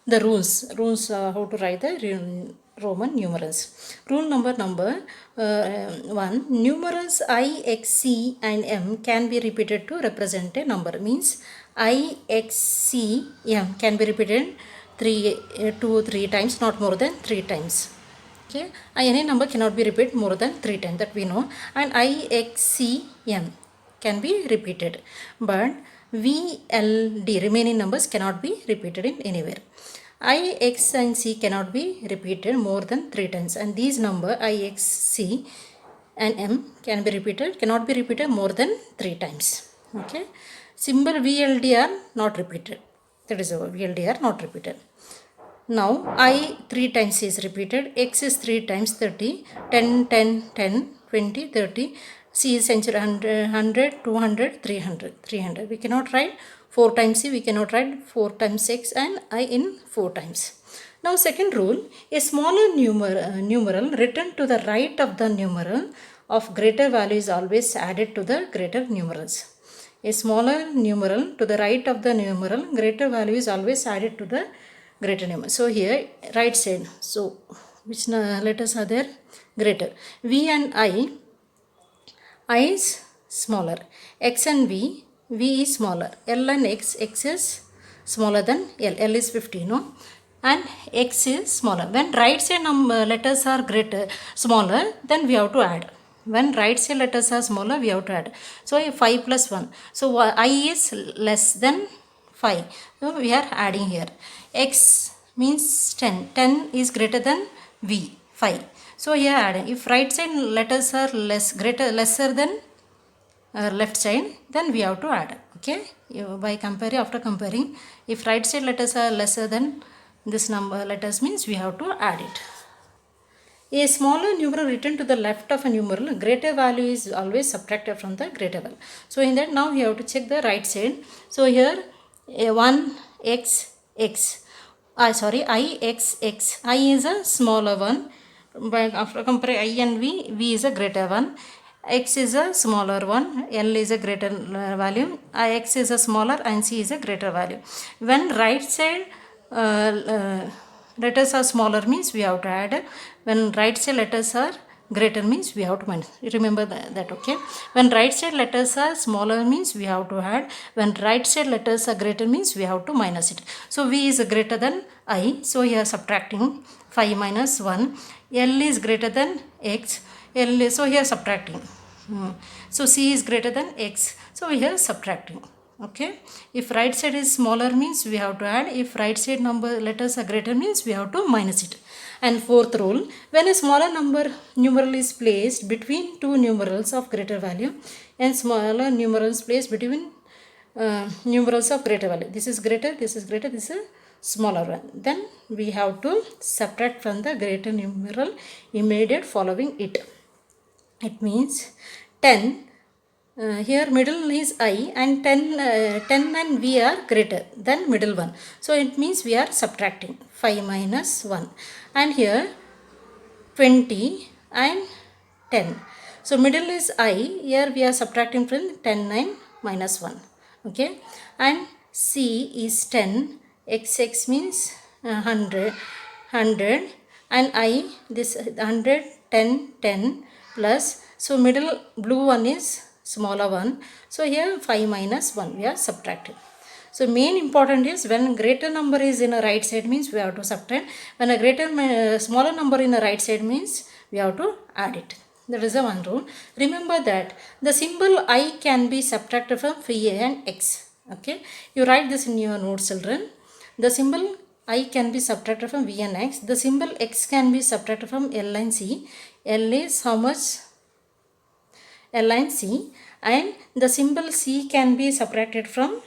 the rules how to write the Roman numerals. Rule number 1, numerals I, X, C and M can be repeated to represent a number. Means I, X, C, M can be repeated 2 or 3 times, not more than 3 times. Okay, any number cannot be repeated more than 3 times, that we know. And I, X, C, M can be repeated, but V, L, D remaining numbers cannot be repeated in anywhere. I, X and C cannot be repeated more than 3 times, and these number I, X, C and M cannot be repeated more than 3 times. Okay, symbol V, L, D are not repeated. That is V, L, D are not repeated. Now I 3 times is repeated, X is 3 times 30, 10, 10, 10, 20, 30, C is century 100, 200, 300, 300. We cannot write 4 times C, we cannot write 4 times X and I in 4 times. Now second rule, a smaller numeral written to the right of the numeral of greater value is always added to the greater numerals. A smaller numeral to the right of the numeral greater value is always added to the greater number. So here right side, so which letters are there? Greater. V and I is smaller. X and V is smaller. L and X is smaller than L is 50, no? And X is smaller. When right side letters are greater, smaller, then we have to add. When right side letters are smaller, we have to add. So 5 plus 1. So I is less than 5. So we are adding here. X means 10. 10 is greater than V, 5. So here adding. If right side letters are lesser than left side, then we have to add. Okay, by comparing, after comparing, if right side letters are lesser than this number letters, means we have to add it. A smaller numeral written to the left of a numeral, greater value is always subtracted from the greater value. So in that, now we have to check the right side. So here 1 X X, I X X, I is a smaller one, but after comparing I and V is a greater one. X is a smaller one, L is a greater value, X is a smaller and C is a greater value. When right side letters are smaller, means we have to add. When right side letters are greater, means we have to minus. Remember that, okay? When right side letters are smaller, means we have to add. When right side letters are greater, means we have to minus it. So V is greater than I, so here subtracting 5 minus 1. L is greater than X, so here subtracting. So C is greater than X, so here subtracting. Okay, if right side is smaller, means we have to add. If right side number letters are greater, means we have to minus it. And fourth rule, when a smaller numeral is placed between two numerals of greater value and smaller numerals placed between numerals of greater value, this is greater, this is greater, this is a smaller one, then we have to subtract from the greater numeral immediate following it. It means 10, here middle is I, and 10 and V are greater than middle one. So it means we are subtracting 5 minus 1. And here 20 and 10. So middle is I, here we are subtracting from 10 and minus 1. Okay, and C is 10, XX means 100, and I, this 100, 10, 10 plus, so middle blue one is smaller one, so here 5 minus 1 we are subtracting. So main important is when greater number is in a right side, means we have to subtract. When a smaller number in a right side, means we have to add it. That is the one rule. Remember that the symbol I can be subtracted from V and X. Okay, you write this in your notes, children. The symbol I can be subtracted from V and X. The symbol X can be subtracted from L and C. L is how much? L and C. And the symbol C can be subtracted from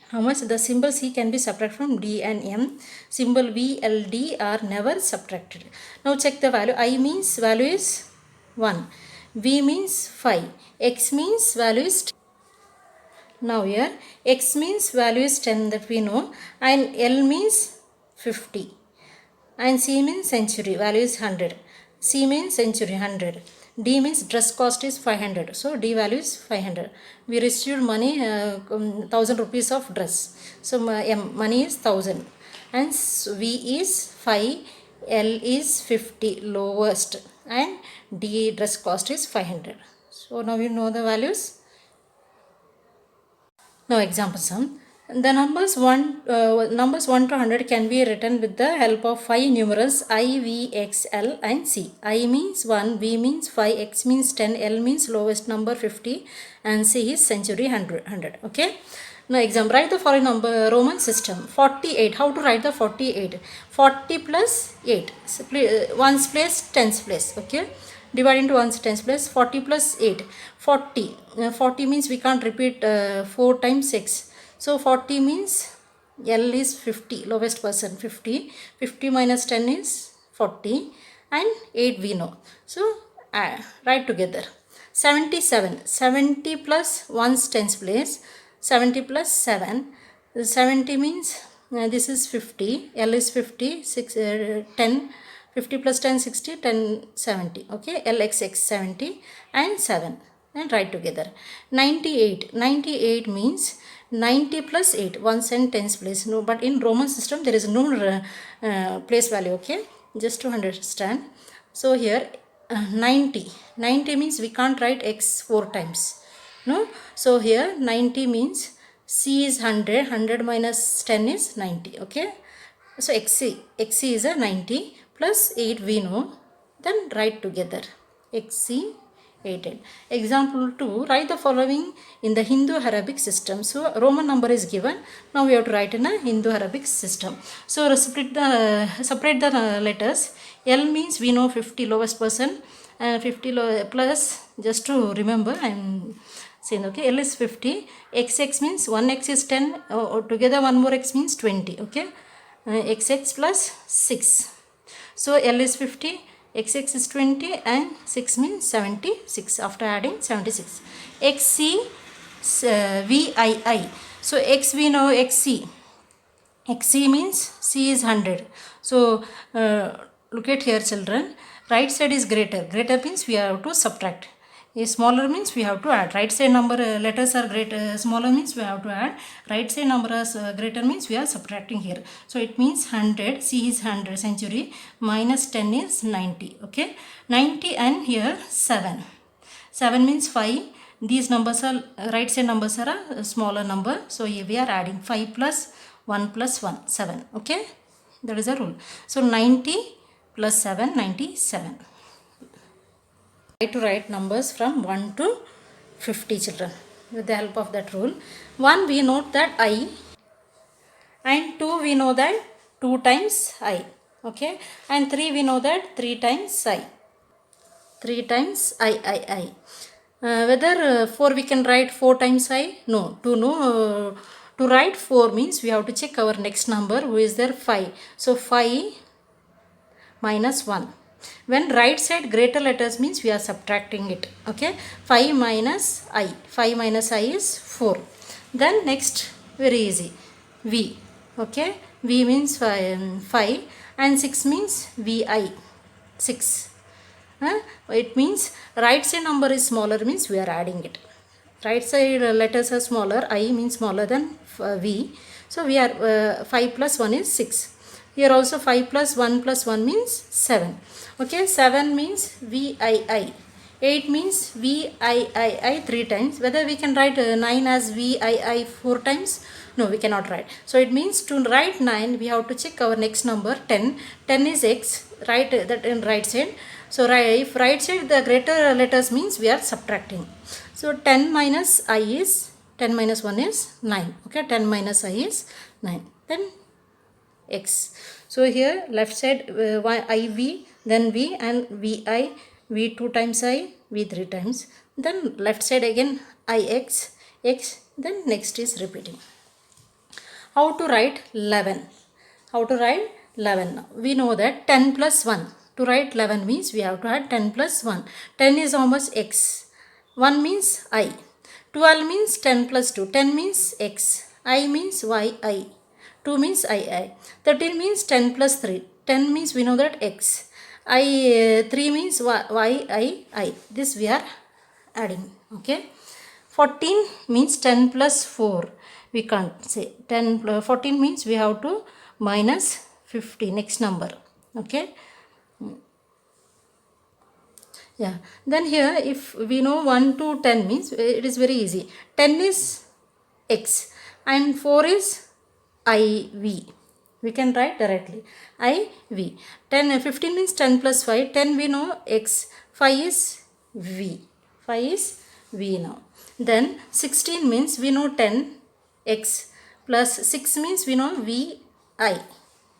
how much? The symbol C can be subtracted from D and M. Symbol V, L, D are never subtracted. Now check the value. I means value is 1. V means 5. X means value is 10. Now here X means value is 10, that we know, and L means 50. And C means century, value is 100. C means century, 100. D means dress cost is 500. So D value is 500. We received money 1000 rupees of dress. So M money is 1000. And V is 5, L is 50 lowest, and D dress cost is 500. So now you know the values. Now example sum. The numbers 1 to 100 can be written with the help of 5 numerals I, V, X, L and C. I means 1, V means 5, X means 10, L means lowest number 50 and C is century 100. Okay. Now example, write the following number Roman system. 48. How to write the 48? 40 plus 8. So, ones place, tens place. Okay. Divide into ones tens place. 40 plus 8. 40. 40 means we can't repeat 4 times 6. So 40 means L is 50. Lowest person 50. 50 minus 10 is 40. And 8 we know. So write together. 77. 70 plus ones tens place. 70 plus 7. 70 means this is 50. L is 50. 10. 50 plus 10, 60. 10, 70. Okay. LXX 70 and 7. And write together. 98. 98 means 90 plus 8. Ones and tens place. No, but in Roman system there is no place value. Okay. Just to understand. So here 90. 90 means we can't write X 4 times. No. So here 90 means C is 100. 100 minus 10 is 90. Okay. So XC is a 90 plus 8 we know. Then write together. XC 8. Example 2. Write the following in the Hindu-Arabic system. So Roman number is given. Now we have to write in a Hindu-Arabic system. So separate the letters. L means we know 50 lowest person. 50 plus, just to remember I am saying, okay, L is 50. XX means 1x is 10. Together one more x means 20. Okay. XX plus 6. So L is 50. XX is 20 and 6 means 76 after adding 76. XC VII. So X we know XC. XC means C is 100. So look at here children. Right side is greater. Greater means we have to subtract. Smaller means we have to add. Right side number letters are greater. Smaller means we have to add. Right side number is greater means we are subtracting here. So it means 100. C is 100 century. Minus 10 is 90. Okay. 90 and here 7. 7 means 5. These numbers are right side numbers are a smaller number. So here we are adding 5 plus 1 plus 1. 7. Okay. That is a rule. So 90 plus 7. 97. Try to write numbers from 1 to 50 children with the help of that rule. 1 we note that I, and 2 we know that 2 times I. Okay. And 3 we know that 3 times I. 3 times I. Whether 4 we can write 4 times I? No. To write 4 means we have to check our next number. Who is there? 5. So 5 minus 1. When right side greater letters means we are subtracting it. Okay. 5 minus I. 5 minus I is 4. Then next, very easy. V. Okay. V means 5 and 6 means VI. 6. It means right side number is smaller means we are adding it. Right side letters are smaller. I means smaller than V. So we are 5 plus 1 is 6. Here also 5 plus 1 plus 1 means 7. Okay, 7 means VII. 8 means VII 3 times. Whether we can write 9 as VII 4 times? No, we cannot write. So it means to write 9, we have to check our next number 10. 10 is X, right, that in right side. So if right side the greater letters means we are subtracting. So 10 minus I is, 10 minus 1 is 9. Okay, 10 minus I is 9. Then X. So here left side IV, then V and VI, V 2 times I, V 3 times. Then left side again IX, X, then next is repeating. How to write 11? How to write 11? We know that 10 plus 1. To write 11 means we have to add 10 plus 1. 10 is how much? X. 1 means I. 12 means 10 plus 2. 10 means X. I means YI. 2 means II. 13 means 10 plus 3. 10 means we know that X. 3 means y. This we are adding. Okay. 14 means 10 plus 4. We can't say 14 means we have to minus 50 next number. Okay. Yeah. Then here if we know 1 to 10 means it is very easy. 10 is x and 4 is iv. We can write directly iv. 15 means 10 plus 5. 10 we know x. 5 is v. 5 is v now. Then 16 means we know 10 x plus 6 means we know vi.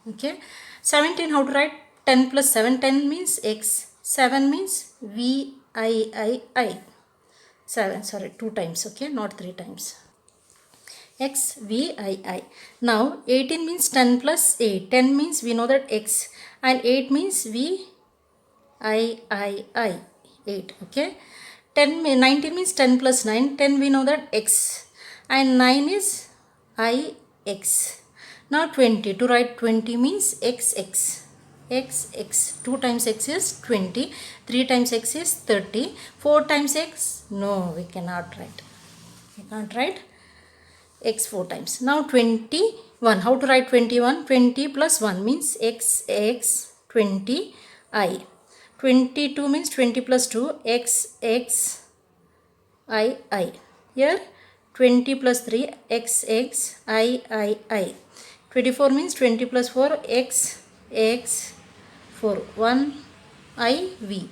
Okay. 17 how to write? 10 plus 7. 10 means x. 7 means v I. 7 sorry 2 times. Okay, not 3 times. X v I. Now 18 means 10 plus 8. 10 means we know that x and 8 means v I. 8. Okay. 19 means 10 plus 9. 10 we know that x and 9 is I x. Now 20. To write 20 means x. 2 times x is 20. 3 times x is 30. 4 times x, no, we cannot write. We can't write x 4 times. Now 21. How to write 21? 20 plus 1 means x 20 I. 22 means 20 plus 2 x I. Here 20 plus 3 x I. 24 means 20 plus 4 x 4 1 I v.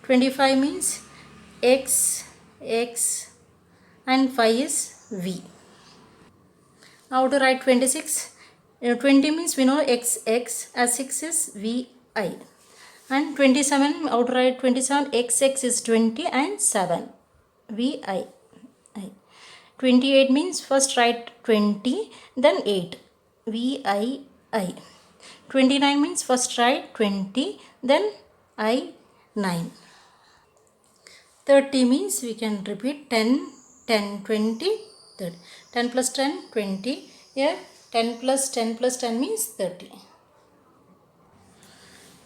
25 means x and 5 is v. Now to write 26. 20 means we know x as 6 is vi. And 27, how to write 27? X is 20 and 7 vi. 28 means first write 20 then 8 vi. 29 means first write 20 then I 9. 30 means we can repeat 10 20 30. 10 plus 10 20. Here 10 plus 10 plus 10 means 30.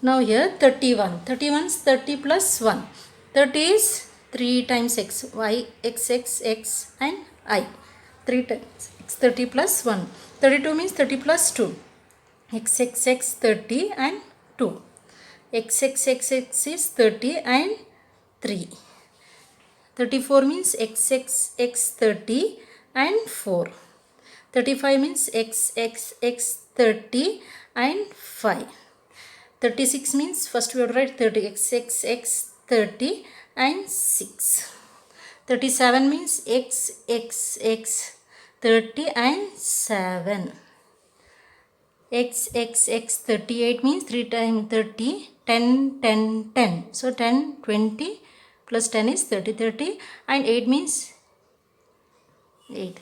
Now here 31. 31 is 30 plus 1. 30 is 3 times x. Y x and I. 3 times x. 30 plus 1. 32 means 30 plus 2. X 30 and 2. X is 30 and 3. 34 means x 30 and 4. 35 means x 30 and 5. 36 means first we have to write 30 x 30 and 6. 37 means x 30 and 7. X 38 means 3 times 30 10. So 10 20 plus 10 is 30 and 8 means 8.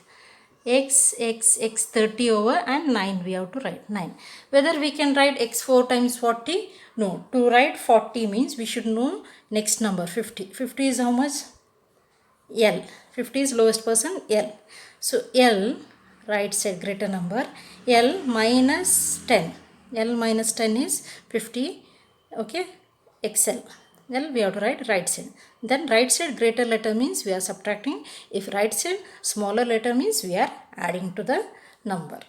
X 30 over and 9 we have to write 9. Whether we can write x 4 times 40? No. To write 40 means we should know next number 50. 50 is how much? L. 50 is lowest person L. So L right side greater number. L minus 10. L minus 10 is 50. Okay. XL. L we have to write right side. Then right side greater letter means we are subtracting. If right side smaller letter means we are adding to the number.